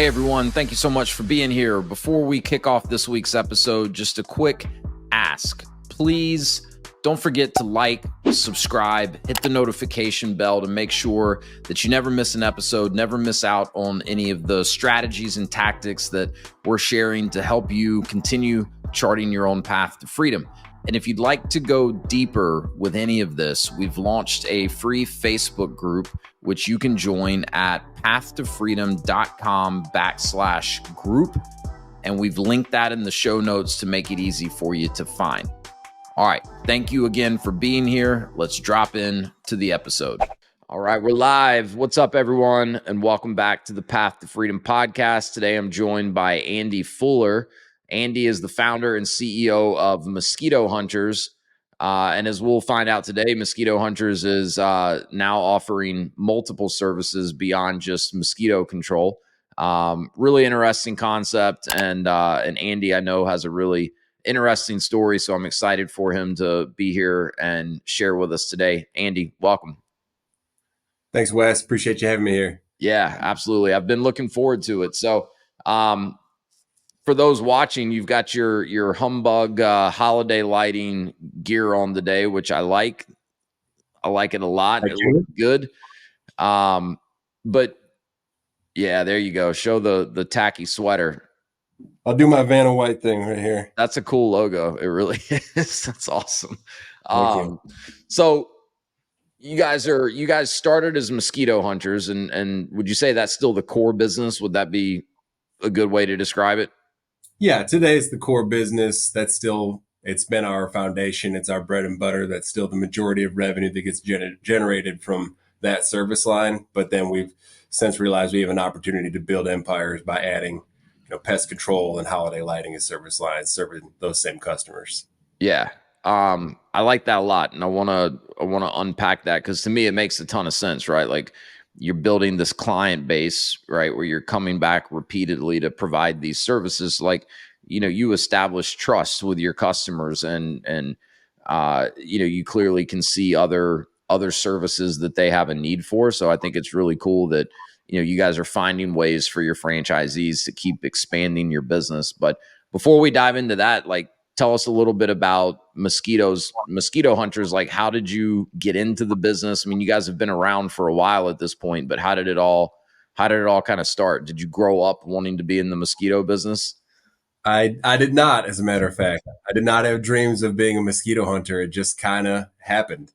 Hey everyone, thank you so much for being here. Before we kick off this week's episode, just a quick ask. Please don't forget to like, subscribe, hit the notification bell to make sure that you never miss an episode, never miss out on any of the strategies and tactics that we're sharing to help you continue charting your own path to freedom. And if you'd like to go deeper with any of this, we've launched a free Facebook group, which you can join at pathtofreedom.com/group. And we've linked that in the show notes to make it easy for you to find. All right. Thank you again for being here. Let's drop in to the episode. All right. We're live. What's up, everyone? And welcome back to the Path to Freedom podcast. Today, I'm joined by Andy Fuller. Andy is the founder and CEO of Mosquito Hunters. And as we'll find out today, Mosquito Hunters is now offering multiple services beyond just mosquito control. Really interesting concept. And Andy, I know, has a really interesting story. So I'm excited for him to be here and share with us today. Andy, welcome. Thanks, Wes. Appreciate you having me here. Yeah, absolutely. I've been looking forward to it. So, for those watching, you've got your humbug holiday lighting gear on today, which I like. I like it a lot. It looks good. But yeah, there you go. Show the tacky sweater. I'll do my Vanna White thing right here. That's a cool logo. It really is. That's awesome. Thank you. So you guys started as Mosquito Hunters, and would you say that's still the core business? Would that be a good way to describe it? Yeah, today is the core business. It's been our foundation. It's our bread and butter. That's still the majority of revenue that gets generated from that service line. But then we've since realized we have an opportunity to build empires by adding, pest control and holiday lighting as service lines, serving those same customers. Yeah. I like that a lot. And I want to unpack that, because to me, it makes a ton of sense, right? Like, you're building this client base, right, where you're coming back repeatedly to provide these services. Like, you establish trust with your customers, and you clearly can see other services that they have a need for. So I think it's really cool that, you guys are finding ways for your franchisees to keep expanding your business. But before we dive into that, like, tell us a little bit about Mosquito Hunters. Like, how did you get into the business? I mean, you guys have been around for a while at this point, but how did it all kind of start? Did you grow up wanting to be in the mosquito business? I did not, as a matter of fact. I did not have dreams of being a mosquito hunter. It just kind of happened.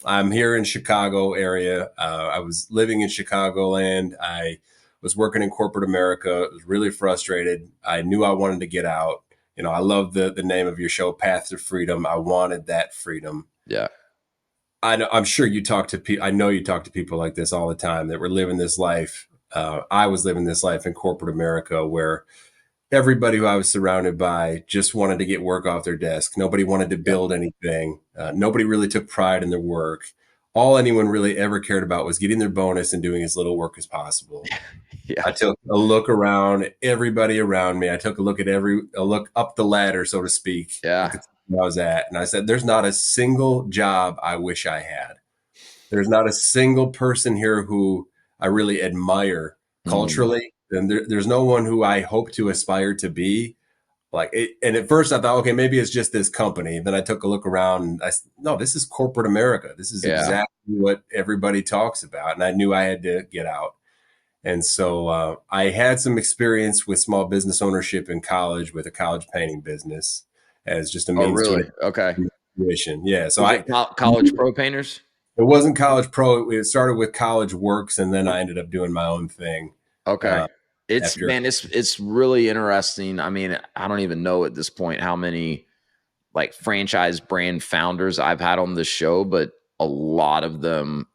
I'm here in Chicago area. I was living in Chicagoland. I was working in corporate America. I was really frustrated. I knew I wanted to get out. I love the name of your show, Path to Freedom. I wanted that freedom. Yeah. I'm sure you talk to people. I know you talk to people like this all the time that were living this life. I was living this life in corporate America where everybody who I was surrounded by just wanted to get work off their desk. Nobody wanted to build anything. Nobody really took pride in their work. All anyone really ever cared about was getting their bonus and doing as little work as possible. Yeah. I took a look around everybody around me. I took a look up the ladder, so to speak. Yeah. Where I was at. And I said, there's not a single job I wish I had. There's not a single person here who I really admire culturally. And there's no one who I hope to aspire to be. And at first I thought, okay, maybe it's just this company. Then I took a look around and I said, no, this is corporate America. This is exactly what everybody talks about. And I knew I had to get out. And so I had some experience with small business ownership in college with a college painting business as just a means to tuition. Yeah. So college pro painters? It wasn't college pro. It started with College Works, and then I ended up doing my own thing. Okay. It's really interesting. I mean, I don't even know at this point how many like franchise brand founders I've had on this show, but a lot of them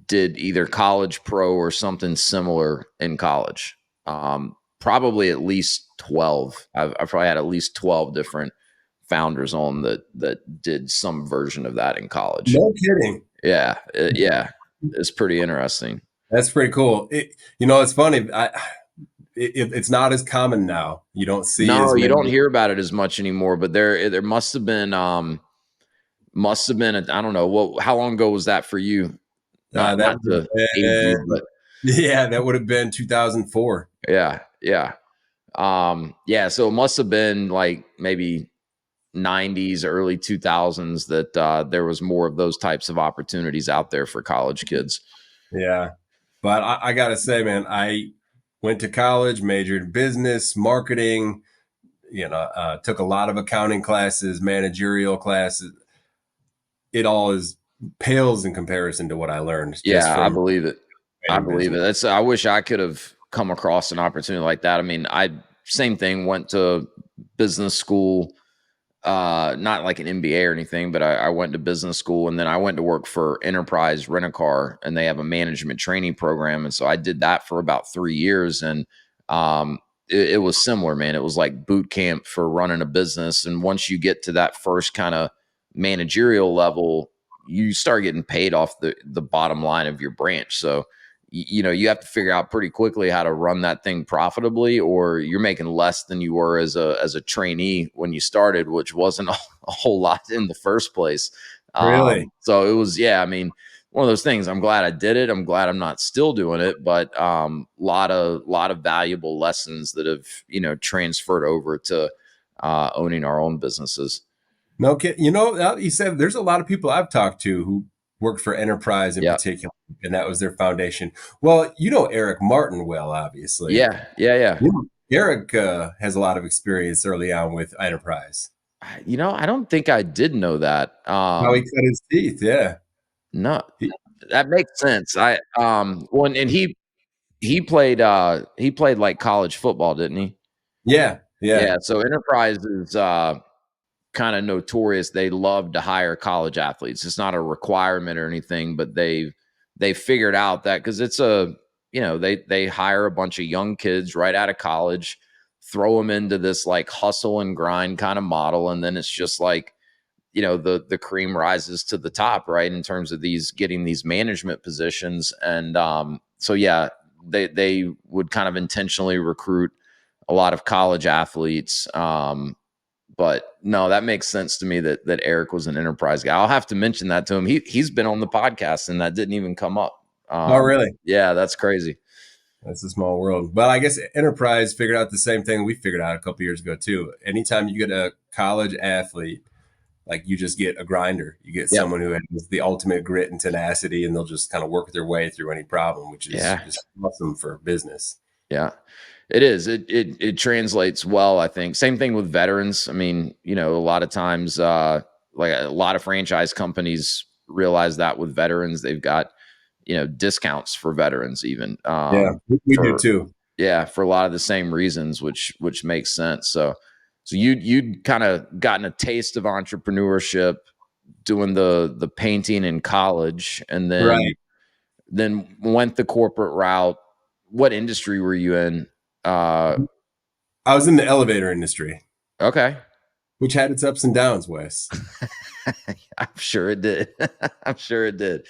did either college pro or something similar in college. Probably at least 12. I've probably had at least 12 different founders on that did some version of that in college. No kidding. Yeah. It's pretty interesting. That's pretty cool. It's funny. It's not as common now. You don't see. No, you don't hear about it as much anymore. But there must have been. I don't know how long ago was that for you? But Yeah, that would have been 2004. Yeah, yeah. Yeah, so it must have been like maybe 90s, early 2000s that there was more of those types of opportunities out there for college kids. Yeah. But I got to say, man, I went to college, majored in business, marketing, took a lot of accounting classes, managerial classes. It all is pales in comparison to what I learned just Yeah, I from believe it. I running believe it. business. That's I wish I could have come across an opportunity like that. I mean, I same thing, went to business school, not like an MBA or anything, but I went to business school and then I went to work for Enterprise Rent a Car, and they have a management training program. And so I did that for about 3 years. And it was similar, man. It was like boot camp for running a business. And once you get to that first kind of managerial level, you start getting paid off the bottom line of your branch. So you have to figure out pretty quickly how to run that thing profitably, or you're making less than you were as a trainee when you started, which wasn't a whole lot in the first place. Really? So it was, yeah, I mean, one of those things. I'm glad I did it. I'm glad I'm not still doing it, but lot of valuable lessons that have transferred over to owning our own businesses. No kid. You said there's a lot of people I've talked to who worked for Enterprise in Yeah, particular, and that was their foundation. Well, you know Eric Martin well, obviously. yeah, yeah, yeah. Eric has a lot of experience early on with Enterprise. I don't think I did know that. How he cut his teeth, yeah. No, He- that makes sense. When and he played like college football, didn't he? yeah, yeah, Yeah. So Enterprise is kind of notorious. They love to hire college athletes. It's not a requirement or anything, but they figured out that because it's they hire a bunch of young kids right out of college, throw them into this like hustle and grind kind of model, and then it's just like the cream rises to the top, right, in terms of these getting these management positions. And so yeah, they would kind of intentionally recruit a lot of college athletes. But no, that makes sense to me that Eric was an Enterprise guy. I'll have to mention that to him. He's been on the podcast and that didn't even come up. oh, really? Yeah, that's crazy. That's a small world. But I guess Enterprise figured out the same thing we figured out a couple years ago too. Anytime you get a college athlete, like you just get a grinder. You get Yep. someone who has the ultimate grit and tenacity, and they'll just kind of work their way through any problem, which is Yeah. just awesome for business. Yeah. It is. It translates well, I think. Same thing with veterans. I mean, a lot of times like a lot of franchise companies realize that with veterans, they've got, discounts for veterans even. Yeah, we do For too. Yeah, for a lot of the same reasons, which makes sense. So you'd kind of gotten a taste of entrepreneurship doing the painting in college, and then Right. went the corporate route. What industry were you in? I was in the elevator industry, Okay. which had its ups and downs, Wes. I'm sure it did. I'm sure it did.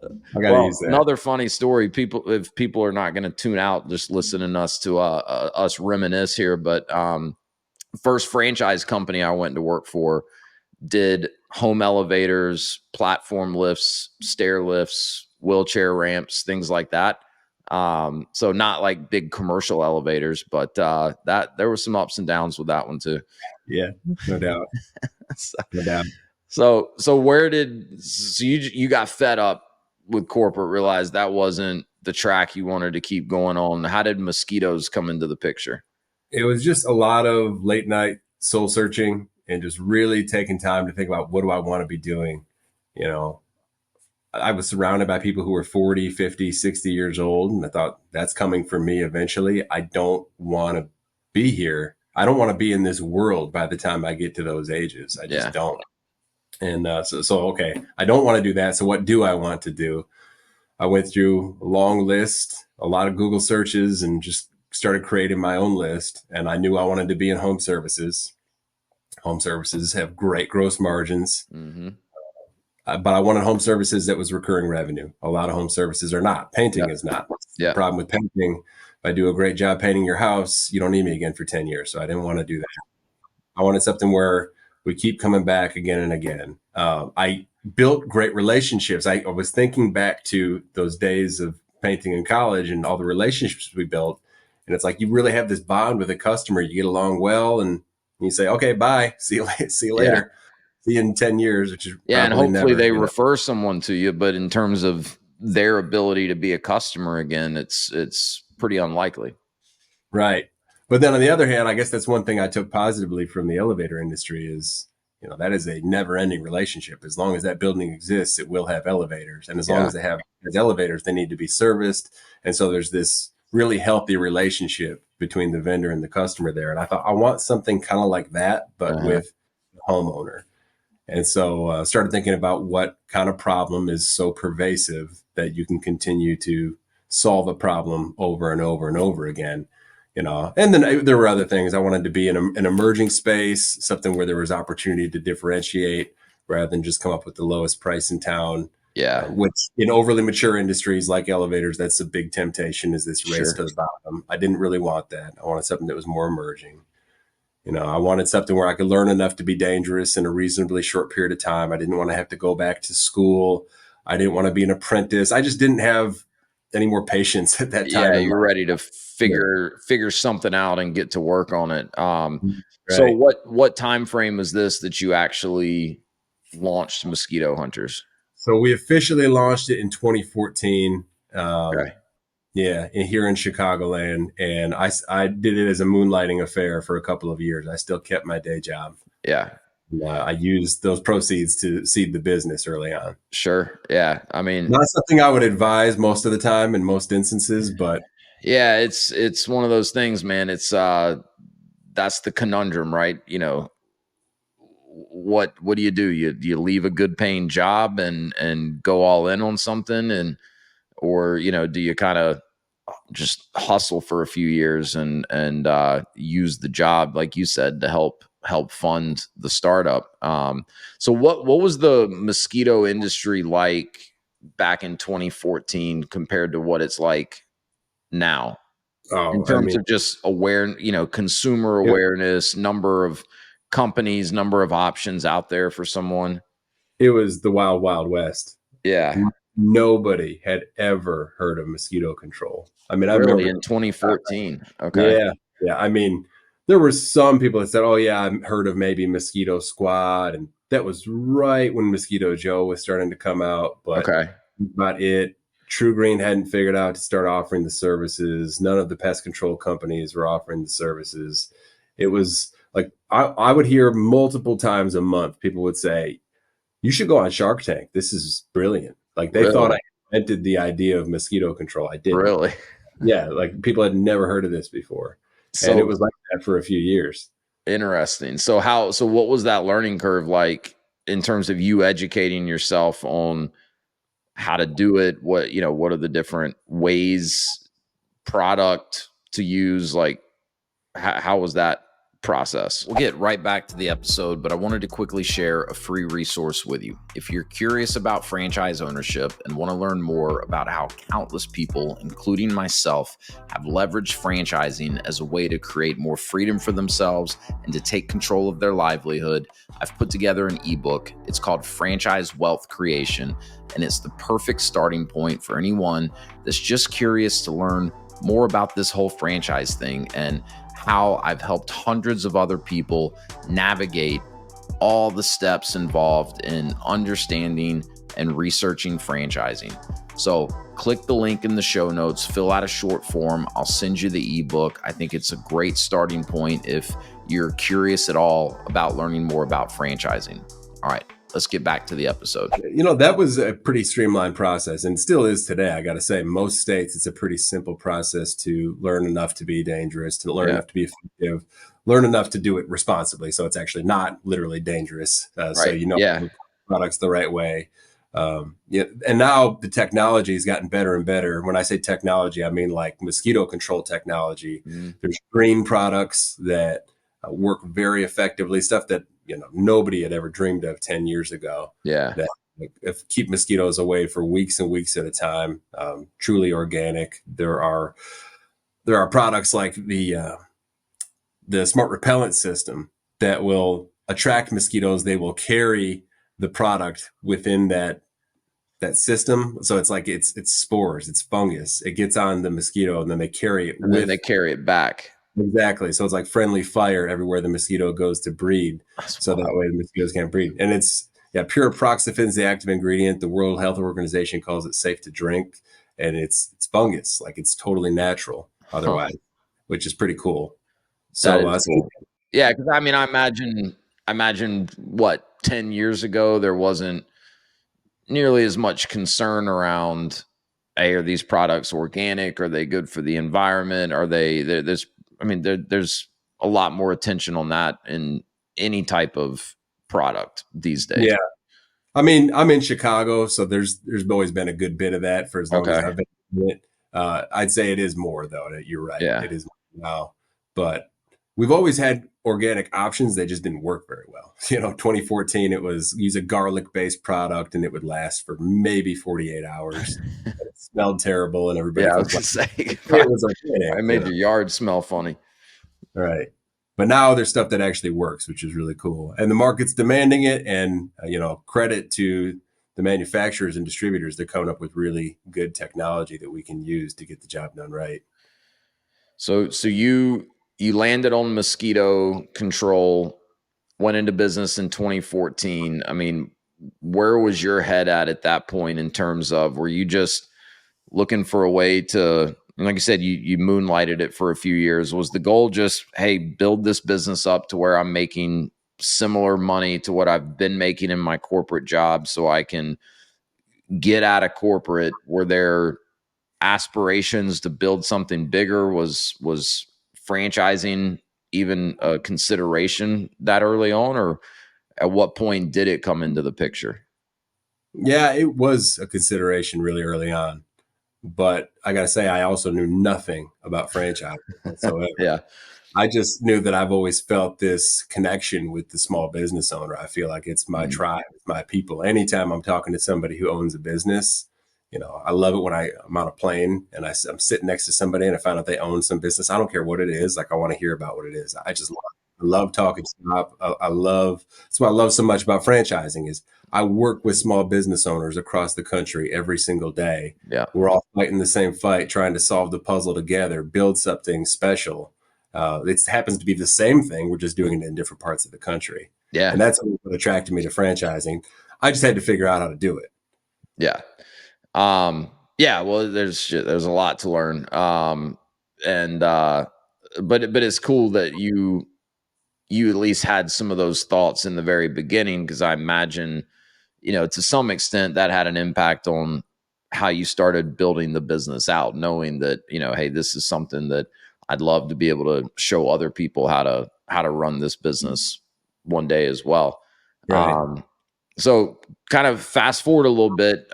I got to use Well, that. another funny story. If people are not going to tune out, just listening us to us reminisce here. But first franchise company I went to work for did home elevators, platform lifts, stair lifts, wheelchair ramps, things like that. So not like big commercial elevators, but that there were some ups and downs with that one too. Yeah, no doubt. so, No doubt. so you got fed up with corporate, realized that wasn't the track you wanted to keep going on. How did Mosquitoes come into the picture? It was just a lot of late night soul searching and just really taking time to think about what do I want to be doing. You know, I was surrounded by people who were 40, 50, 60 years old. And I thought that's coming for me eventually. I don't want to be here. I don't want to be in this world by the time I get to those ages. I just Yeah. don't. And okay, I don't want to do that. So what do I want to do? I went through a long list, a lot of Google searches, and just started creating my own list. And I knew I wanted to be in home services. Home services have great gross margins, Mm-hmm. but I wanted home services that was recurring revenue. A lot of home services are not. Painting Yeah. is not. The Yeah. problem with painting, if I do a great job painting your house, you don't need me again for 10 years. So I didn't want to do that. I wanted something where we keep coming back again and again. I built great relationships. I was thinking back to those days of painting in college and all the relationships we built. And it's like you really have this bond with a customer. You get along well, and you say, "Okay, bye. See you later. See you Yeah. later. See you in 10 years," which is Yeah. And probably hopefully never. they refer someone to you. But in terms of their ability to be a customer again, it's pretty unlikely. Right. But then on the other hand, I guess that's one thing I took positively from the elevator industry is, that is a never ending relationship. As long as that building exists, it will have elevators. And as long Yeah. as they have those elevators, they need to be serviced. And so there's this really healthy relationship between the vendor and the customer there. And I thought, I want something kind of like that, but Uh-huh. with the homeowner. And so started thinking about what kind of problem is so pervasive that you can continue to solve a problem over and over and over again. And then there were other things. I wanted to be in an emerging space, something where there was opportunity to differentiate rather than just come up with the lowest price in town. Yeah. Which in overly mature industries like elevators, that's a big temptation, is this race Sure. to the bottom. I didn't really want that. I wanted something that was more emerging. I wanted something where I could learn enough to be dangerous in a reasonably short period of time. I didn't want to have to go back to school. I didn't want to be an apprentice. I just didn't have any more patience at that time Yeah, in my you're ready to career. figure something out and get to work on it. So Right. what time frame is this that you actually launched Mosquito Hunters? So we officially launched it in 2014. Okay. Yeah, here in Chicagoland. And I did it as a moonlighting affair for a couple of years. I still kept my day job. Yeah. I used those proceeds to seed the business early on. Sure. Yeah. I mean, Not something I would advise most of the time in most instances, but yeah, it's one of those things, man. It's that's the conundrum, right? What do? You leave a good paying job and go all in on something, and or do you kind of just hustle for a few years and use the job, like you said, to help fund the startup. So what was the mosquito industry like back in 2014 compared to what it's like now in oh, I terms mean, of just consumer it, awareness, number of companies, number of options out there for someone? it was the wild, wild west. Yeah, Nobody had ever heard of mosquito control. I mean, I really, remember, in 2014. Okay. yeah, yeah. I mean, there were some people that said, "Oh, yeah, I've heard of maybe Mosquito Squad," and that was right when Mosquito Joe was starting to come out. But Okay. about it. True Green hadn't figured out to start offering the services. None of the pest control companies were offering the services. It was like I would hear multiple times a month people would say, "You should go on Shark Tank. This is brilliant." Like they thought I Really? invented the idea of mosquito control. I didn't. Really? Yeah, like people had never heard of this before, and it So was like that for a few years. interesting. So what was that learning curve like in terms of you educating yourself on how to do it? What are the different ways, product to use? Like, how was that process? We'll get right back to the episode, but I wanted to quickly share a free resource with you. If you're curious about franchise ownership and want to learn more about how countless people, including myself, have leveraged franchising as a way to create more freedom for themselves and to take control of their livelihood, I've put together an ebook. It's called Franchise Wealth Creation, and it's the perfect starting point for anyone that's just curious to learn more about this whole franchise thing and how I've helped hundreds of other people navigate all the steps involved in understanding and researching franchising. So click the link in the show notes, fill out a short form. I'll send you the ebook. I think it's a great starting point if you're curious at all about learning more about franchising. All right, let's get back to the episode. That was a pretty streamlined process and still is today. I got to say, most states, it's a pretty simple process to learn enough to be dangerous, to learn Yeah. enough to be effective, learn enough to do it responsibly. So it's actually not literally dangerous. So Right. Yeah. products the right way. Yeah, and now the technology has gotten better and better. When I say technology, I mean like mosquito control technology. Mhm. There's green products that work very effectively, stuff that nobody had ever dreamed of 10 years ago. Yeah. That keep mosquitoes away for weeks and weeks at a time. Truly organic. There are products like the smart repellent system that will attract mosquitoes. They will carry the product within that that system. So it's like it's spores, it's fungus. It gets on the mosquito, and then they carry it And then they with. carry it back. Exactly. So it's like friendly fire everywhere the mosquito goes to breed. That's So that wild. way the mosquitoes can't breed. And it's, yeah, pure proxiphen's the active ingredient. The World Health Organization calls it safe to drink. And it's fungus. Like it's totally natural Huh. otherwise, which is pretty cool. That So, is cool. Yeah, because I mean, I imagine what 10 years ago there wasn't nearly as much concern around, hey, are these products organic? Are they good for the environment? Are they there's I mean, there's a lot more attention on that in any type of product these days. yeah. I mean, I'm in Chicago, so there's always been a good bit of that for as long as Okay. I've been in it. I'd say it is more though. You're right, Yeah. it is more now, but we've always had organic options. They just didn't work very well. 2014, it was use a garlic based product, and it would last for maybe 48 hours. And it smelled terrible, and everybody Yeah, I was complained. gonna say It was organic, I made your yard smell funny. right? But now there's stuff that actually works, which is really cool, and the market's demanding it. And credit to the manufacturers and distributors, they're coming up with really good technology that we can use to get the job done right. So you landed on mosquito control, went into business in 2014. I mean, where was your head at that point in terms of, were you just looking for a way to, like you said, you moonlighted it for a few years. Was the goal just, hey, build this business up to where I'm making similar money to what I've been making in my corporate job so I can get out of corporate? Were there aspirations to build something bigger? Was franchising even a consideration that early on, or at what point did it come into the picture? Yeah, it was a consideration really early on, but I got to say, I also knew nothing about franchising whatsoever. Yeah. I just knew that I've always felt this connection with the small business owner. I feel like it's my Mm. tribe, it's my people. Anytime I'm talking to somebody who owns a business, I love it when I'm on a plane and I'm sitting next to somebody and I find out they own some business. I don't care what it is. Like I want to hear about what it is. I love talking to them. I love, that's what I love so much about franchising is I work with small business owners across the country every single day. Yeah. We're all fighting the same fight, trying to solve the puzzle together, build something special. It happens to be the same thing. We're just doing it in different parts of the country. Yeah. And that's what attracted me to franchising. I just had to figure out how to do it. Yeah. Yeah, well, there's a lot to learn. And but it's cool that you at least had some of those thoughts in the very beginning, because I imagine, to some extent that had an impact on how you started building the business out, knowing that, hey, this is something that I'd love to be able to show other people how to run this business one day as well. Right. So kind of fast forward a little bit.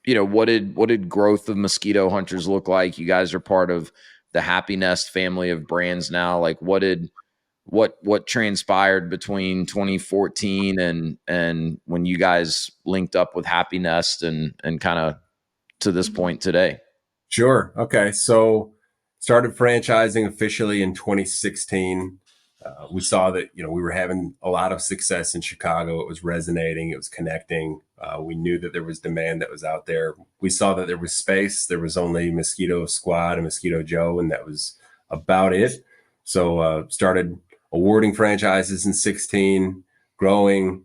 What did growth of Mosquito Hunters look like? You guys are part of the Happy Nest family of brands now. Like, what transpired between 2014 and when you guys linked up with Happy Nest and kind of to this point today? Sure. Okay. So started franchising officially in 2016. We saw that, we were having a lot of success in Chicago. It was resonating. It was connecting. We knew that there was demand that was out there. We saw that there was space. There was only Mosquito Squad and Mosquito Joe, and that was about it. So started awarding franchises in 16, growing.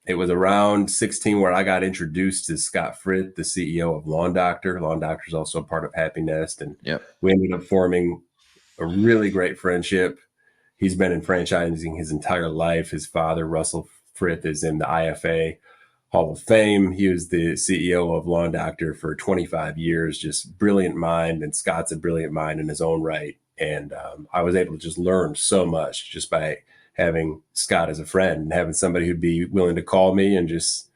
It was around 16 where I got introduced to Scott Frith, the CEO of Lawn Doctor. Lawn Doctor is also a part of Happy Nest. And Yep. we ended up forming a really great friendship. He's been in franchising his entire life. His father, Russell Frith, is in the IFA Hall of Fame. He was the CEO of Lawn Doctor for 25 years, just brilliant mind. And Scott's a brilliant mind in his own right. And I was able to just learn so much just by having Scott as a friend and having somebody who'd be willing to call me and just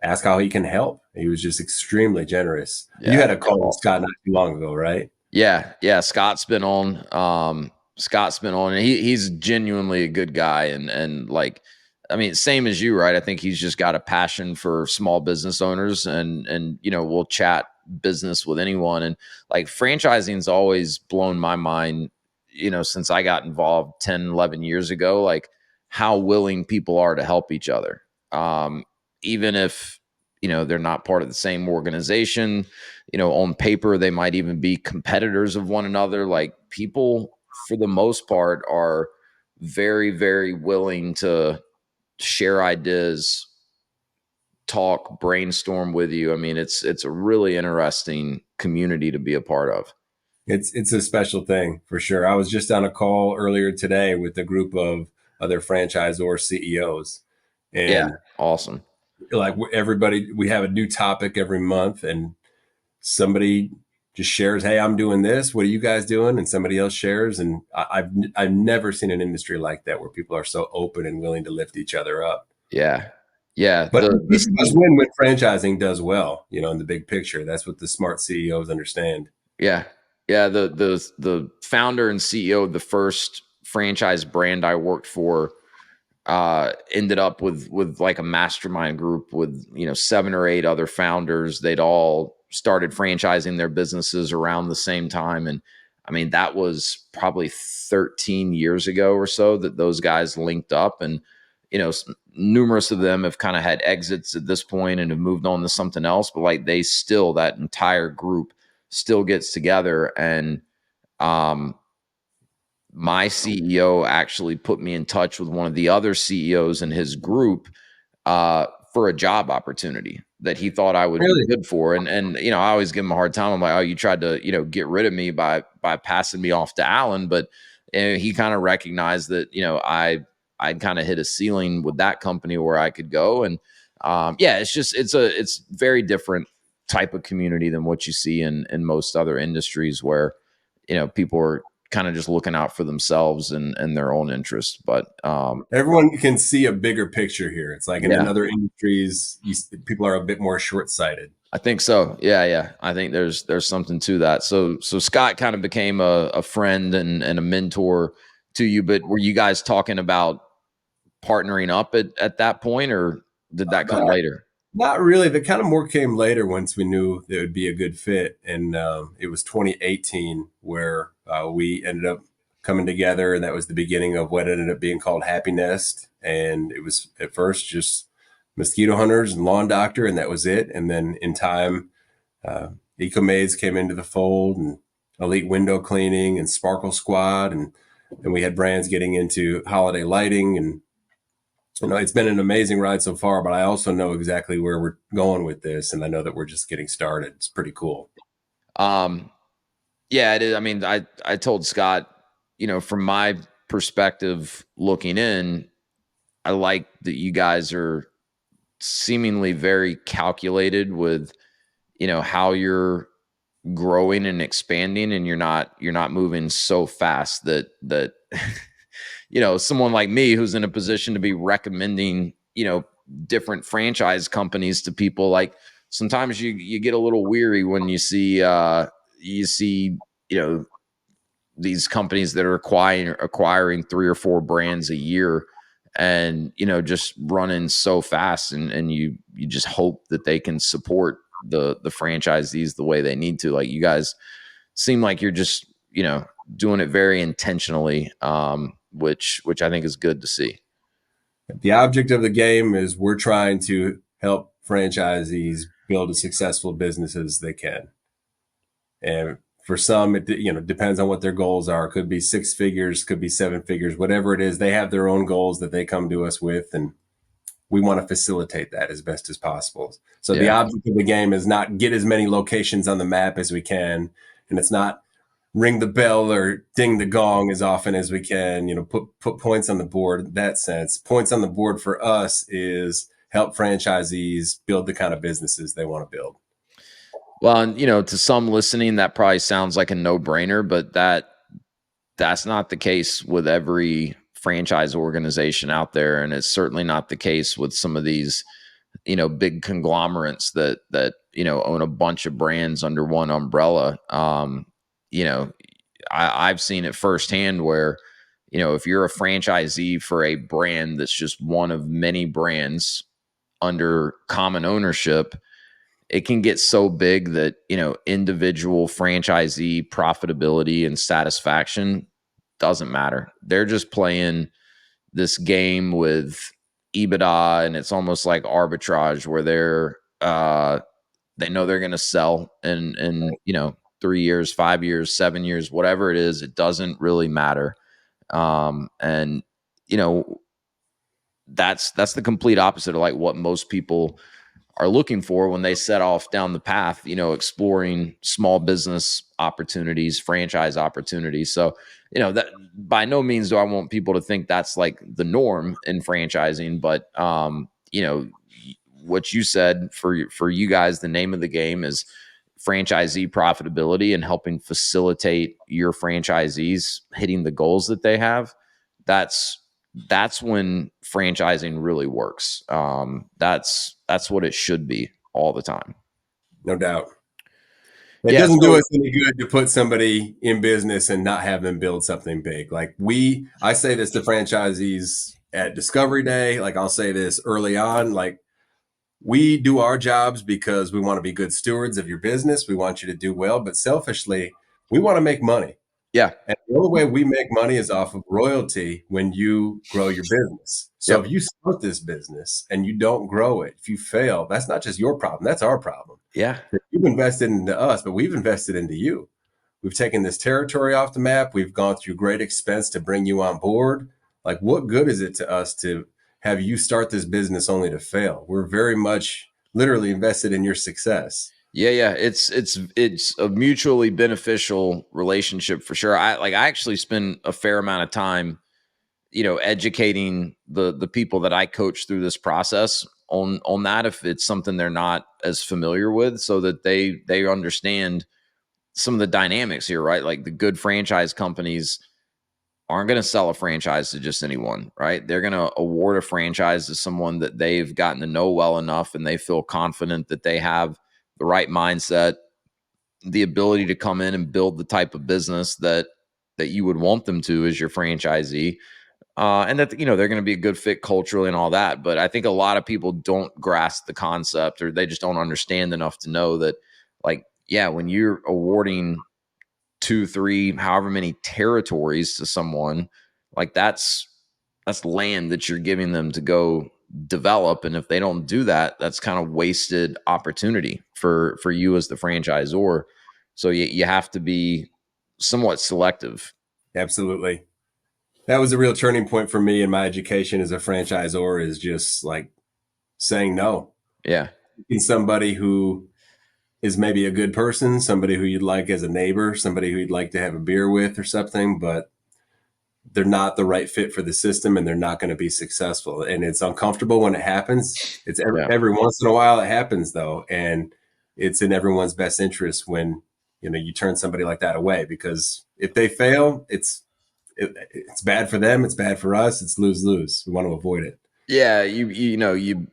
ask how he can help. He was just extremely generous. You Yeah. had a call with Scott not too long ago, right? Yeah. Scott's been on. And he's genuinely a good guy, and like, I mean, same as you, right? I think he's just got a passion for small business owners, and we'll chat business with anyone. And like, franchising's always blown my mind, since I got involved 10, 11 years ago, like how willing people are to help each other. Even if they're not part of the same organization. On paper, they might even be competitors of one another. Like, people, for the most part, are very, very willing to share ideas, talk, brainstorm with you. I mean, it's a really interesting community to be a part of. It's a special thing for sure. I was just on a call earlier today with a group of other franchisor CEOs, Yeah, and awesome. like everybody, we have a new topic every month, and somebody just shares, "Hey, I'm doing this. What are you guys doing?" And somebody else shares, and I've never seen an industry like that where people are so open and willing to lift each other up. Yeah, yeah. But The each of us the win when franchising does well, in the big picture. That's what the smart CEOs understand. Yeah. Yeah. The founder and CEO of the first franchise brand I worked for ended up with like a mastermind group with 7 or 8 other founders. They'd all started franchising their businesses around the same time. And I mean, that was probably 13 years ago or so that those guys linked up. And numerous of them have kind of had exits at this point and have moved on to something else, but like, they still, that entire group still gets together. And um my CEO actually put me in touch with one of the other CEOs in his group for a job opportunity that he thought I would be Really? good for. And I always give him a hard time. I'm like, "Oh, you tried to get rid of me by passing me off to Alan," but he kind of recognized that I'd kind of hit a ceiling with that company where I could go. And yeah, it's very different type of community than what you see in most other industries, where people are kind of just looking out for themselves and their own interests. But Everyone can see a bigger picture here. It's like in yeah, other industries, people are a bit more short-sighted. I think so. Yeah, yeah. I think there's something to that. So Scott kind of became a friend and a mentor to you. But were you guys talking about partnering up at that point, or did that come Not, later? not really. The kind of more came later once we knew that it would be a good fit. And it was 2018 where we ended up coming together, and that was the beginning of what ended up being called Happy Nest. And it was at first just mosquito hunters and lawn doctor, and that was it. And then in time, uh, Ecomaids came into the fold, and Elite Window Cleaning and Sparkle Squad, and we had brands getting into holiday lighting. And it's been an amazing ride so far, but I also know exactly where we're going with this, and I know that we're just getting started. It's pretty cool. Um, yeah, it is. I mean, I told Scott, from my perspective looking in, I like that you guys are seemingly very calculated with how you're growing and expanding, and you're not moving so fast that someone like me who's in a position to be recommending different franchise companies to people, like, sometimes you get a little weary when you see these companies that are acquiring 3 or 4 brands a year, and just running so fast, and you just hope that they can support the franchisees the way they need to. Like, you guys seem like you're just doing it very intentionally, which I think is good to see. The object of the game is we're trying to help franchisees build as successful businesses as they can. And for some, it depends on what their goals are. It could be 6 figures, could be 7 figures, whatever it is. They have their own goals that they come to us with, and we want to facilitate that as best as possible. So the Yeah. object of the game is not get as many locations on the map as we can, and it's not ring the bell or ding the gong as often as we can. Put points on the board. In that sense, points on the board for us is help franchisees build the kind of businesses they want to build. Well, and to some listening, that probably sounds like a no-brainer, but that's not the case with every franchise organization out there, and it's certainly not the case with some of these big conglomerates that own a bunch of brands under one umbrella. You know, I've seen it firsthand where if you're a franchisee for a brand that's just one of many brands under common ownership, it can get so big that individual franchisee profitability and satisfaction doesn't matter. They're just playing this game with EBITDA, and it's almost like arbitrage, where they're they know they're going to sell in 3 years, 5 years, 7 years, whatever it is. It doesn't really matter. And you know, that's the complete opposite of like what most people are looking for when they set off down the path, exploring small business opportunities, franchise opportunities. So, that by no means do I want people to think that's like the norm in franchising, but what you said for you guys, the name of the game is franchisee profitability, and helping facilitate your franchisees hitting the goals that they have. That's when franchising really works. That's what it should be all the time. No doubt. It Yeah. doesn't do So us any good to put somebody in business and not have them build something big. Like I say this to franchisees at Discovery Day. Like I'll say this early on, like we do our jobs because we want to be good stewards of your business. We want you to do well, but selfishly, we want to make money. yeah. And the only way we make money is off of royalty when you grow your business. So Yep. if you start this business and you don't grow it, if you fail, that's not just your problem, that's our problem. Yeah. You've invested into us, but we've invested into you. We've taken this territory off the map. We've gone through great expense to bring you on board. Like, what good is it to us to have you start this business only to fail? We're very much literally invested in your success. Yeah. It's a mutually beneficial relationship for sure. I actually spend a fair amount of time, educating the people that I coach through this process on that, if it's something they're not as familiar with, so that they understand some of the dynamics here, right? Like the good franchise companies aren't going to sell a franchise to just anyone, right? They're going to award a franchise to someone that they've gotten to know well enough, and they feel confident that they have the right mindset, the ability to come in and build the type of business that you would want them to as your franchisee. And that, they're going to be a good fit culturally and all that. But I think a lot of people don't grasp the concept, or they just don't understand enough to know that, like, yeah, when you're awarding 2, 3, however many territories to someone, like that's land that you're giving them to go develop. And if they don't do that, that's kind of wasted opportunity for you as the franchisor. So you have to be somewhat selective. Absolutely. That was a real turning point for me in my education as a franchisor, is just like saying no. Yeah. In somebody who is maybe a good person, somebody who you'd like as a neighbor, somebody who you'd like to have a beer with or something, but they're not the right fit for the system and they're not going to be successful. And it's uncomfortable when it happens. It's Yeah. every once in a while it happens though. And it's in everyone's best interest when, you turn somebody like that away, because if they fail, it's bad for them. It's bad for us. It's lose-lose. We want to avoid it. Yeah, you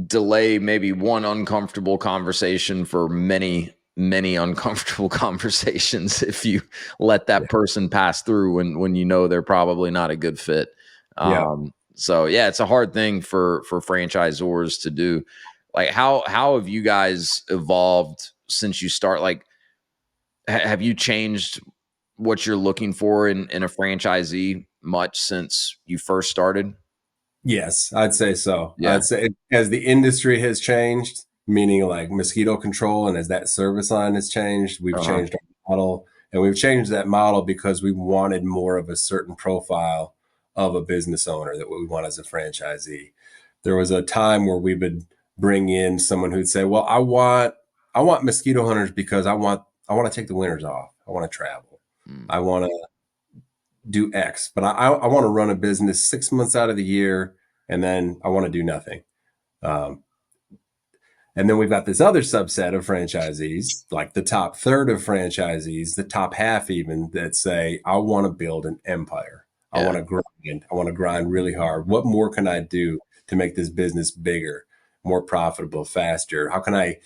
delay maybe one uncomfortable conversation for many uncomfortable conversations if you let Yeah. that person pass through when they're probably not a good fit. Yeah. So yeah, it's a hard thing for franchisors to do. Like how have you guys evolved since you start? Like, have you changed what you're looking for in a franchisee much since you first started? Yes, I'd say so. Yeah. I'd say as the industry has changed, meaning like mosquito control, and as that service line has changed, we've Uh-huh. changed our model. And we've changed that model because we wanted more of a certain profile of a business owner that we want as a franchisee. There was a time where we would bring in someone who'd say, "Well, I want mosquito hunters because I want to take the winters off. I want to travel. Mm. I want to do X, but I want to run a business 6 months out of the year, and then I want to do nothing." Um, and then we've got this other subset of franchisees, like the top third of franchisees, the top half even, that say, "I want to build an empire. I Yeah. want to grind. I want to grind really hard. What more can I do to make this business bigger, more profitable, faster? How can I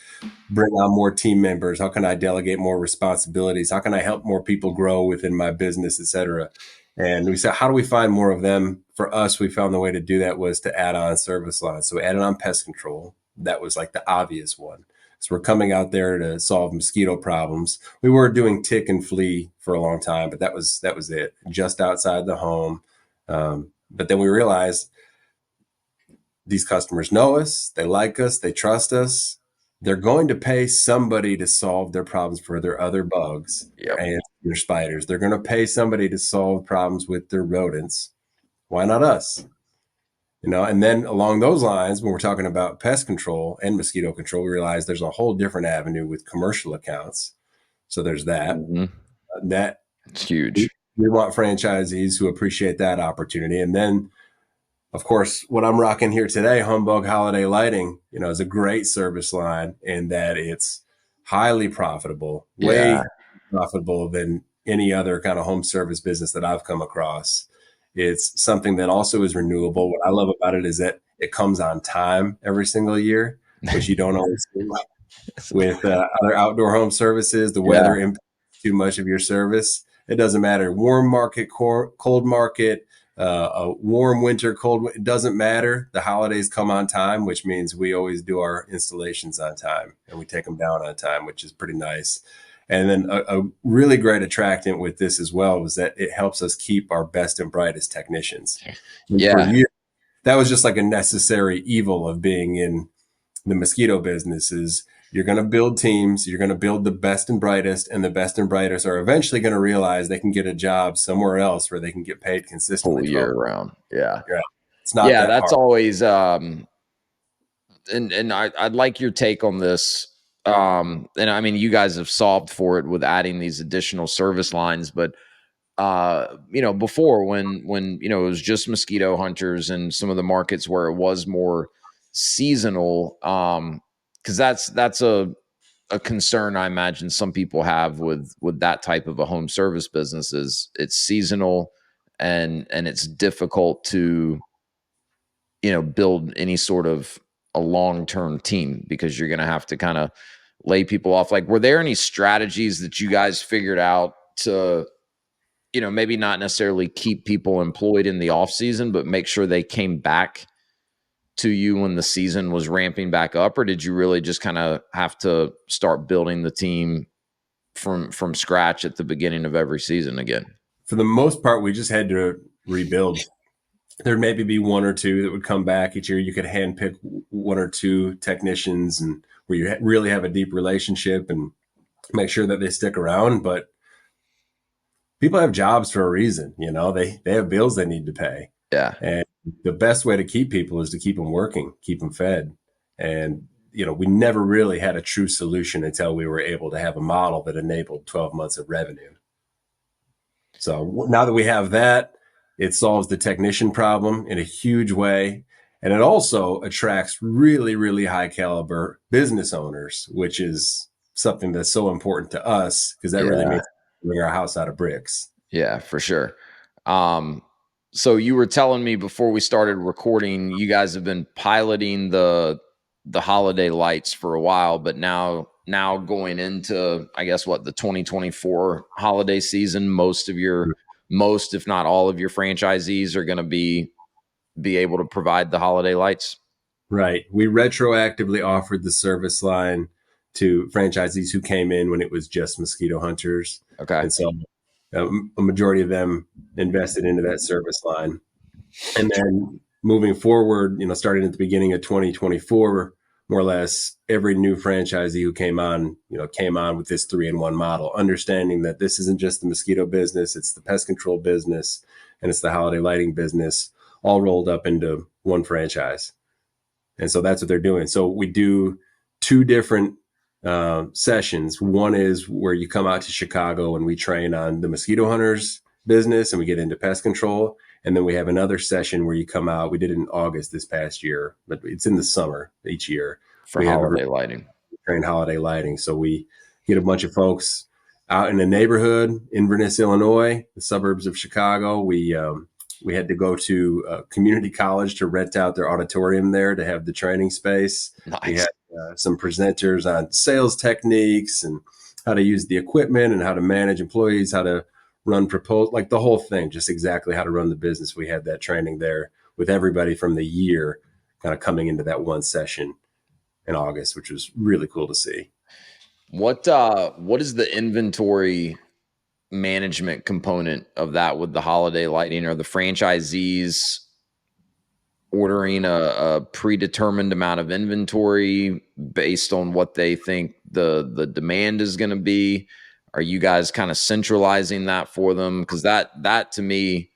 bring on more team members? How can I delegate more responsibilities? How can I help more people grow within my business, et cetera?" And we said, how do we find more of them? For us, we found the way to do that was to add on service lines. So we added on pest control. That was like the obvious one. So we're coming out there to solve mosquito problems. We were doing tick and flea for a long time, but that was it, just outside the home. But then we realized these customers know us, they like us, they trust us. They're going to pay somebody to solve their problems for their other bugs, their Yep. ants, their spiders. They're going to pay somebody to solve problems with their rodents. Why not us? And then along those lines, when we're talking about pest control and mosquito control, we realize there's a whole different avenue with commercial accounts. So there's that. Mm-hmm. That It's we, huge. we want franchisees who appreciate that opportunity. And then, of course, what I'm rocking here today, Humbug Holiday Lighting, is a great service line in that it's highly profitable, Yeah. way profitable than any other kind of home service business that I've come across. It's something that also is renewable. What I love about it is that it comes on time every single year, which you don't always see with other outdoor home services. The Yeah. weather impacts too much of your service. It doesn't matter. Warm market, cold market, a warm winter, cold. It doesn't matter. The holidays come on time, which means we always do our installations on time and we take them down on time, which is pretty nice. And then a really great attractant with this as well was that it helps us keep our best and brightest technicians. And for Yeah. years, that was just like a necessary evil of being in the mosquito business is you're going to build teams, you're going to build the best and the best and brightest are eventually going to realize they can get a job somewhere else where they can get paid consistently Whole 12. year round. Yeah. Yeah. It's not Yeah. that That's hard. always, and I'd like your take on this. And I mean, you guys have solved for it with adding these additional service lines, but before when it was just mosquito hunters and some of the markets where it was more seasonal, because that's a concern I imagine some people have with that type of a home service business is it's seasonal and it's difficult to build any sort of a long-term team because you're going to have to kind of lay people off. Like, were there any strategies that you guys figured out to, maybe not necessarily keep people employed in the off season, but make sure they came back to you when the season was ramping back up? Or did you really just kind of have to start building the team from scratch at the beginning of every season again? For the most part, we just had to rebuild. There'd maybe be one or two that would come back each year. You could handpick one or two technicians and where you really have a deep relationship and make sure that they stick around. But people have jobs for a reason. They have bills they need to pay. Yeah. And the best way to keep people is to keep them working, keep them fed. And, we never really had a true solution until we were able to have a model that enabled 12 months of revenue. So now that we have that, it solves the technician problem in a huge way. And it also attracts really, really high caliber business owners, which is something that's so important to us because that really Yeah. means bring our house out of bricks. Yeah, for sure. So you were telling me before we started recording, you guys have been piloting the holiday lights for a while, but now going into, I guess, what, the 2024 holiday season, most, if not all of your franchisees are going to be able to provide the holiday lights. Right. We retroactively offered the service line to franchisees who came in when it was just Mosquito Hunters. Okay. And so a majority of them invested into that service line. And then moving forward, starting at the beginning of 2024, more or less every new franchisee who came on with this 3-in-1 model, understanding that this isn't just the mosquito business, it's the pest control business, and it's the holiday lighting business, all rolled up into one franchise. And so that's what they're doing. So we do two different sessions. One is where you come out to Chicago and we train on the mosquito hunters business and we get into pest control. And then we have another session where you come out. We did it in August this past year, but it's in the summer each year. For we holiday lighting. Train holiday lighting. So we get a bunch of folks out in the neighborhood, Inverness, Illinois, the suburbs of Chicago. We had to go to a community college to rent out their auditorium there to have the training space. Nice. We had some presenters on sales techniques and how to use the equipment and how to manage employees, how to run proposal, like the whole thing, just exactly how to run the business. We had that training there with everybody from the year kind of coming into that one session in August, which was really cool to see. What is the inventory management component of that with the holiday lighting? Are the franchisees ordering a predetermined amount of inventory based on what they think the demand is going to be? Are you guys kind of centralizing that for them? Because that to me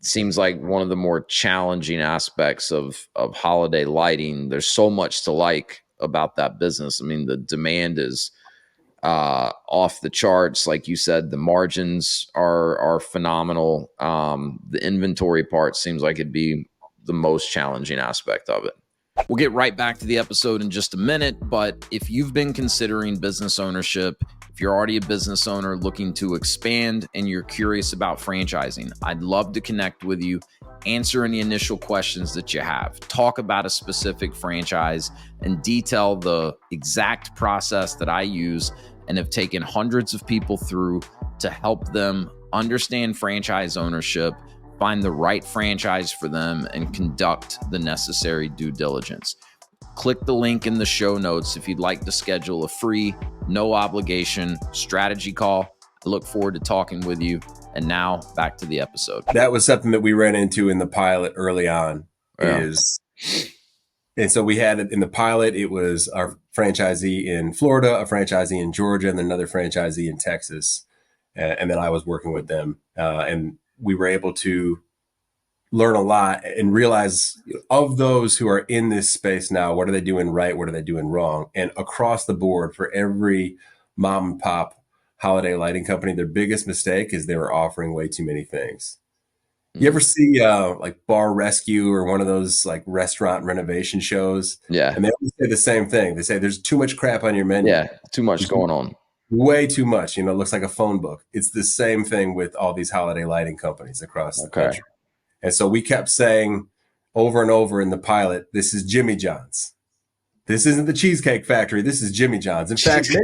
seems like one of the more challenging aspects of holiday lighting. There's so much to like about that business. I mean, the demand is off the charts. Like you said, the margins are phenomenal. The inventory part seems like it'd be the most challenging aspect of it. We'll get right back to the episode in just a minute, but if you've been considering business ownership, if you're already a business owner looking to expand and you're curious about franchising, I'd love to connect with you, answer any initial questions that you have, talk about a specific franchise, and detail the exact process that I use and have taken hundreds of people through to help them understand franchise ownership, find the right franchise for them, and conduct the necessary due diligence. Click the link in the show notes if you'd like to schedule a free, no obligation strategy call. I look forward to talking with you. And now back to the episode. That was something that we ran into in the pilot early on. And so we had it in the pilot. It was our franchisee in Florida, a franchisee in Georgia, and another franchisee in Texas. And then I was working with them. And we were able to learn a lot and realize of those who are in this space now, what are they doing right? What are they doing wrong? And across the board for every mom and pop holiday lighting company, their biggest mistake is they were offering way too many things. You ever see like Bar Rescue or one of those like restaurant renovation shows? Yeah. And they always say the same thing. They say there's too much crap on your menu. Yeah, too much going on. Way too much. It looks like a phone book. It's the same thing with all these holiday lighting companies across the country. And so we kept saying over and over in the pilot, this is Jimmy John's. This isn't the Cheesecake Factory. This is Jimmy John's. In fact,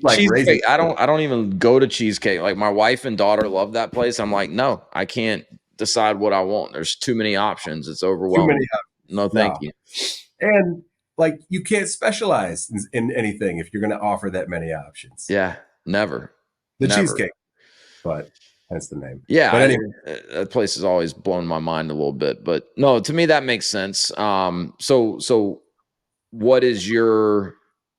like Cheesecake, I don't even go to Cheesecake. Like my wife and daughter love that place. I'm like, no, I can't decide what I want. There's too many options. It's overwhelming. Too many options. No, thank you. And like you can't specialize in anything if you're going to offer that many options. Yeah, never. Cheesecake, but that's the name. Yeah, but anyway, that place has always blown my mind a little bit. But no, to me that makes sense. So what is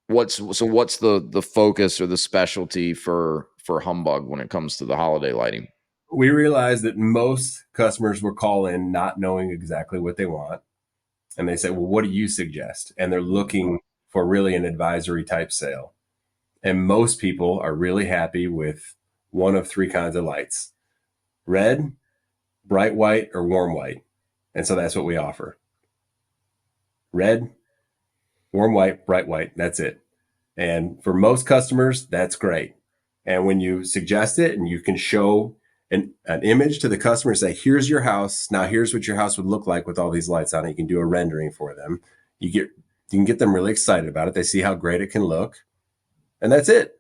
what's the focus or the specialty for Humbug when it comes to the holiday lighting? We realized that most customers will call in not knowing exactly what they want. And they say, well, what do you suggest? And they're looking for really an advisory type sale. And most people are really happy with one of three kinds of lights: red, bright white, or warm white. And so that's what we offer. Red, warm white, bright white. That's it. And for most customers, that's great. And when you suggest it and you can show an image to the customer and say, here's your house. Now here's what your house would look like with all these lights on it. You can do a rendering for them. You can get them really excited about it. They see how great it can look. And that's it.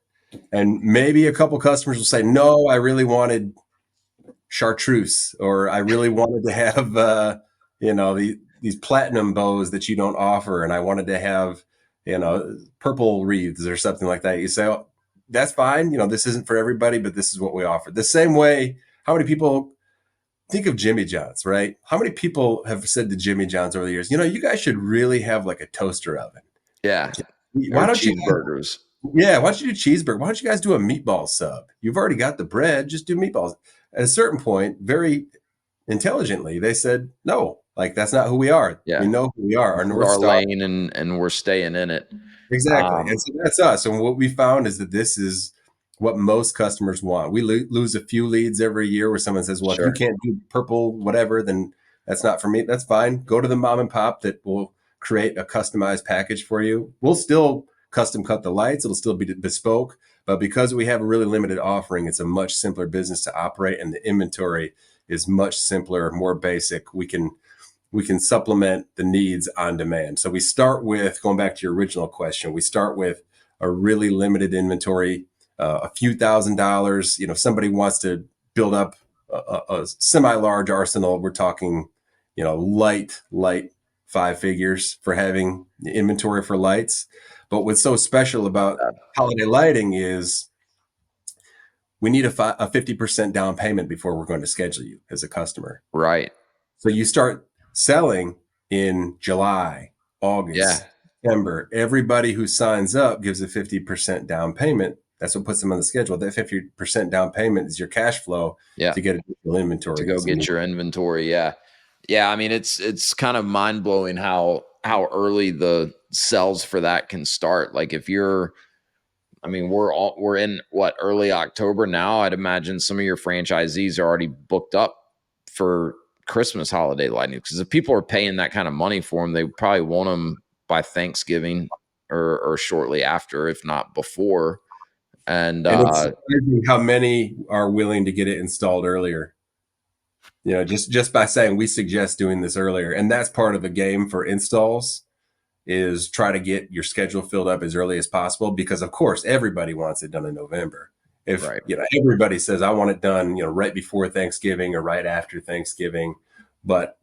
And maybe a couple customers will say, no, I really wanted chartreuse, or I really wanted to have, these platinum bows that you don't offer. And I wanted to have, purple wreaths or something like that. You say, oh, that's fine. This isn't for everybody, but this is what we offer. The same way, how many people think of Jimmy John's, right? How many people have said to Jimmy John's over the years, you guys should really have like a toaster oven. Yeah. Why don't cheeseburgers? Why don't you do cheeseburger? Why don't you guys do a meatball sub? You've already got the bread. Just do meatballs. At a certain point, very intelligently, they said, no, like that's not who we are. Yeah. We know who we are. Our North Star lane, and we're staying in it. Exactly. And so that's us. And what we found is that this is what most customers want. We lose a few leads every year where someone says, well, if you can't do purple, whatever, then that's not for me. That's fine. Go to the mom and pop that will create a customized package for you. We'll still custom cut the lights. It'll still be bespoke. But because we have a really limited offering, it's a much simpler business to operate. And the inventory is much simpler, more basic. We can supplement the needs on demand. So we start with, going back to your original question, we start with a really limited inventory, a few $1,000s. Somebody wants to build up a semi-large arsenal. We're talking, light 5 figures for having the inventory for lights. But what's so special about holiday lighting is we need a 50% down payment before we're going to schedule you as a customer. Right. So you start selling in July, Yeah. August, September. Everybody who signs up gives a 50% down payment. That's what puts them on the schedule. That 50% down payment is your cash flow Yeah. to get additional To inventory go as you get need. your inventory. Yeah. Yeah. I mean, it's kind of mind blowing how early the sales for that can start. Like if you're, I mean, we're in what, early October now. I'd imagine some of your franchisees are already booked up for Christmas holiday lighting, because if people are paying that kind of money for them, they probably want them by Thanksgiving or shortly after, if not before. And And it's surprising how many are willing to get it installed earlier. Just by saying we suggest doing this earlier. And that's part of the game for installs, is try to get your schedule filled up as early as possible, because of course everybody wants it done in November. If right, everybody says I want it done, right before Thanksgiving or right after Thanksgiving, but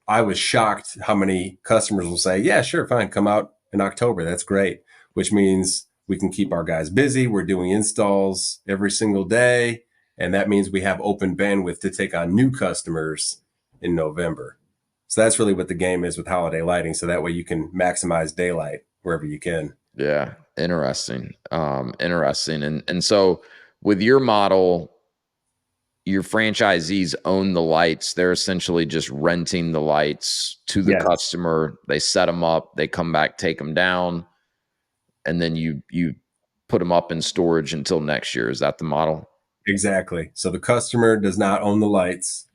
I was shocked how many customers will say, "Yeah, sure, fine, come out in October. That's great." Which means we can keep our guys busy. We're doing installs every single day, and that means we have open bandwidth to take on new customers in November. So that's really what the game is with holiday lighting. So that way you can maximize daylight wherever you can. yeah, interesting, interesting. And so with your model, your franchisees own the lights. They're essentially just renting the lights to the Yes, customer. They set them up, they come back, take them down, and then you put them up in storage until next year. Is that the model? exactly. So the customer does not own the lights.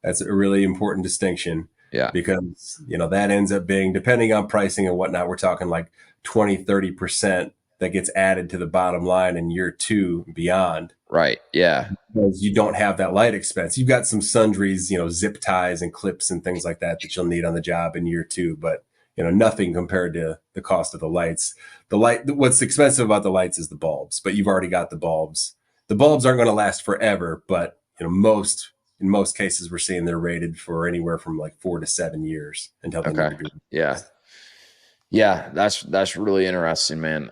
That's a really important distinction, Yeah. because, that ends up being, depending on pricing and whatnot, we're talking like 20, 30% that gets added to the bottom line in year two and beyond, Right. Yeah. because you don't have that light expense. You've got some sundries, zip ties and clips and things like that you'll need on the job in year two, but nothing compared to the cost of the lights. What's expensive about the lights is the bulbs, but you've already got the bulbs. The bulbs aren't going to last forever, but in most cases we're seeing they're rated for anywhere from like 4 to 7 years until they need Okay. to be Yeah. replaced. Yeah. That's really interesting, man.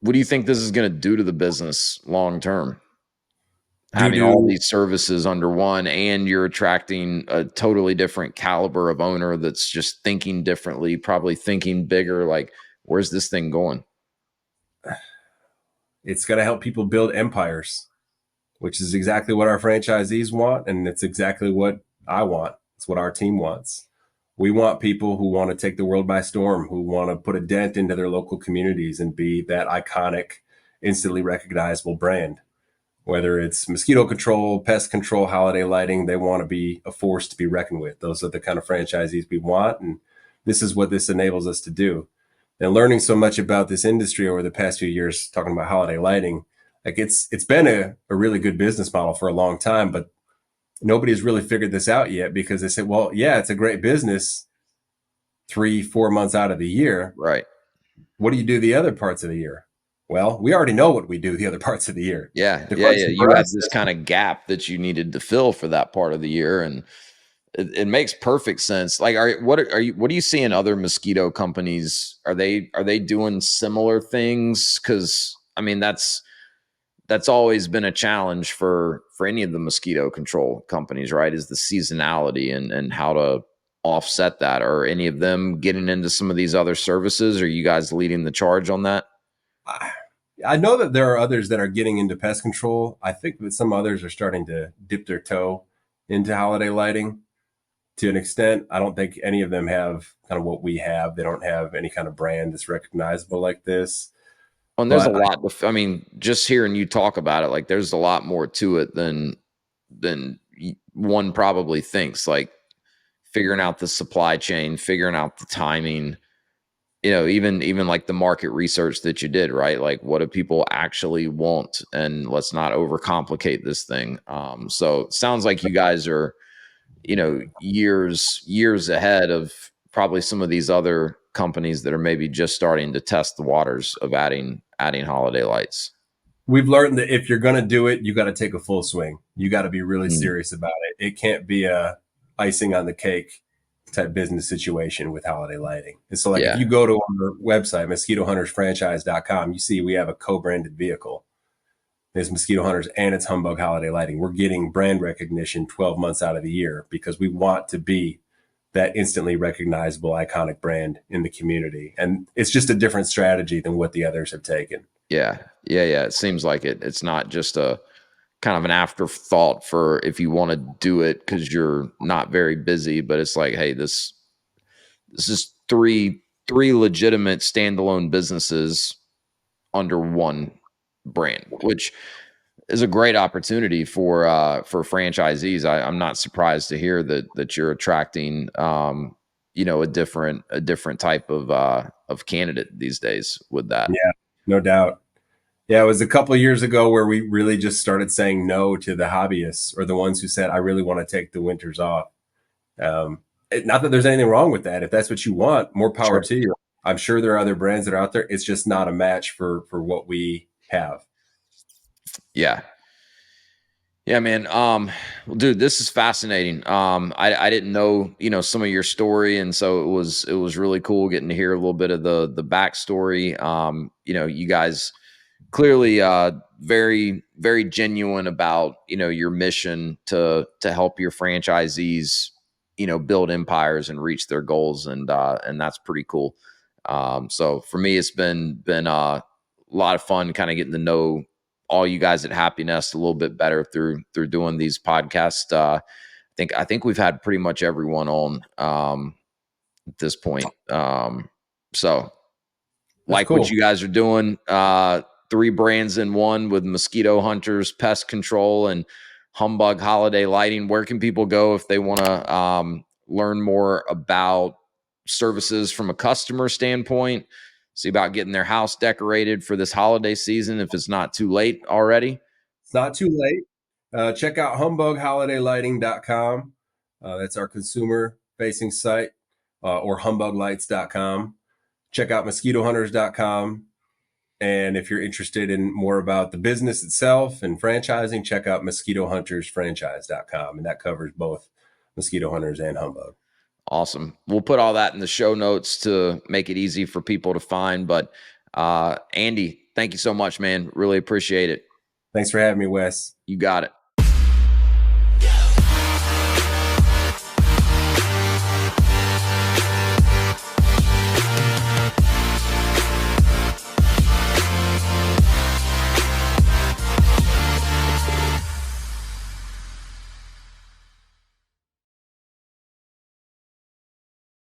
What do you think this is going to do to the business long term? Due Having all to these services under one, and you're attracting a totally different caliber of owner that's just thinking differently, probably thinking bigger. Like, where's this thing going? It's going to help people build empires, which is exactly what our franchisees want. And it's exactly what I want. It's what our team wants. We want people who want to take the world by storm, who want to put a dent into their local communities and be that iconic, instantly recognizable brand. Whether it's mosquito control, pest control, holiday lighting, they want to be a force to be reckoned with. Those are the kind of franchisees we want. And this is what this enables us to do. And learning so much about this industry over the past few years, talking about holiday lighting, like it's been a really good business model for a long time, but nobody's really figured this out yet, because they said, well, yeah, it's a great business 3, 4 months out of the year. Right. What do you do the other parts of the year? Well, we already know what we do the other parts of the year. Yeah. The Yeah. Yeah. question You for had us this is, kind of gap that you needed to fill for that part of the year. And it makes perfect sense. Like, what do you see in other mosquito companies? Are they doing similar things? Because I mean, that's always been a challenge for any of the mosquito control companies, right? Is the seasonality and how to offset that. Are any of them getting into some of these other services? Are you guys leading the charge on that? I know that there are others that are getting into pest control. I think that some others are starting to dip their toe into holiday lighting to an extent. I don't think any of them have kind of what we have. They don't have any kind of brand that's recognizable like this. And there's a But lot. I mean, just hearing you talk about it, like there's a lot more to it than one probably thinks. Like figuring out the supply chain, figuring out the timing, even like the market research that you did, right? Like what do people actually want? And let's not overcomplicate this thing. So it sounds like you guys are, years ahead of probably some of these other companies that are maybe just starting to test the waters of adding holiday lights. we've learned that if you're going to do it, you got to take a full swing. You got to be really Mm, serious about it. It can't be a icing on the cake type business situation with holiday lighting. And so, like, if yeah. you go to our website, mosquitohuntersfranchise.com, you see we have a co-branded vehicle. It's Mosquito Hunters and it's Humbug Holiday Lighting. We're getting brand recognition 12 months out of the year because we want to be that instantly recognizable, iconic brand in the community. And it's just a different strategy than what the others have taken. Yeah. Yeah. Yeah. It seems like it. It's not just a kind of an afterthought for if you want to do it because you're not very busy, but it's like, hey, this is three legitimate standalone businesses under one brand, which is a great opportunity for franchisees. I'm not surprised to hear that you're attracting a different type of candidate these days with that. Yeah, no doubt. Yeah, it was a couple of years ago where we really just started saying no to the hobbyists or the ones who said, I really want to take the winters off. Not that there's anything wrong with that. If that's what you want, more power Sure. to you. I'm sure there are other brands that are out there. It's just not a match for what we have. Yeah. Yeah, man. Well, dude, this is fascinating. I didn't know, some of your story, and so it was really cool getting to hear a little bit of the backstory. You guys clearly very very genuine about your mission to help your franchisees build empires and reach their goals, and that's pretty cool. So for me it's been a lot of fun kind of getting to know all you guys at Happy Nest a little bit better through doing these podcasts. I think we've had pretty much everyone on at this point. So That's like what cool. you guys are doing. Three brands in one with Mosquito Hunters, Pest Control, and Humbug Holiday Lighting. Where can people go if they want to learn more about services from a customer standpoint? See about getting their house decorated for this holiday season if it's not too late already. It's not too late. Check out humbugholidaylighting.com. That's our consumer facing site, or humbuglights.com. Check out mosquitohunters.com. And if you're interested in more about the business itself and franchising, check out mosquitohuntersfranchise.com. And that covers both Mosquito Hunters and Humbug. Awesome. We'll put all that in the show notes to make it easy for people to find. But Andy, thank you so much, man. Really appreciate it. Thanks for having me, Wes. You got it.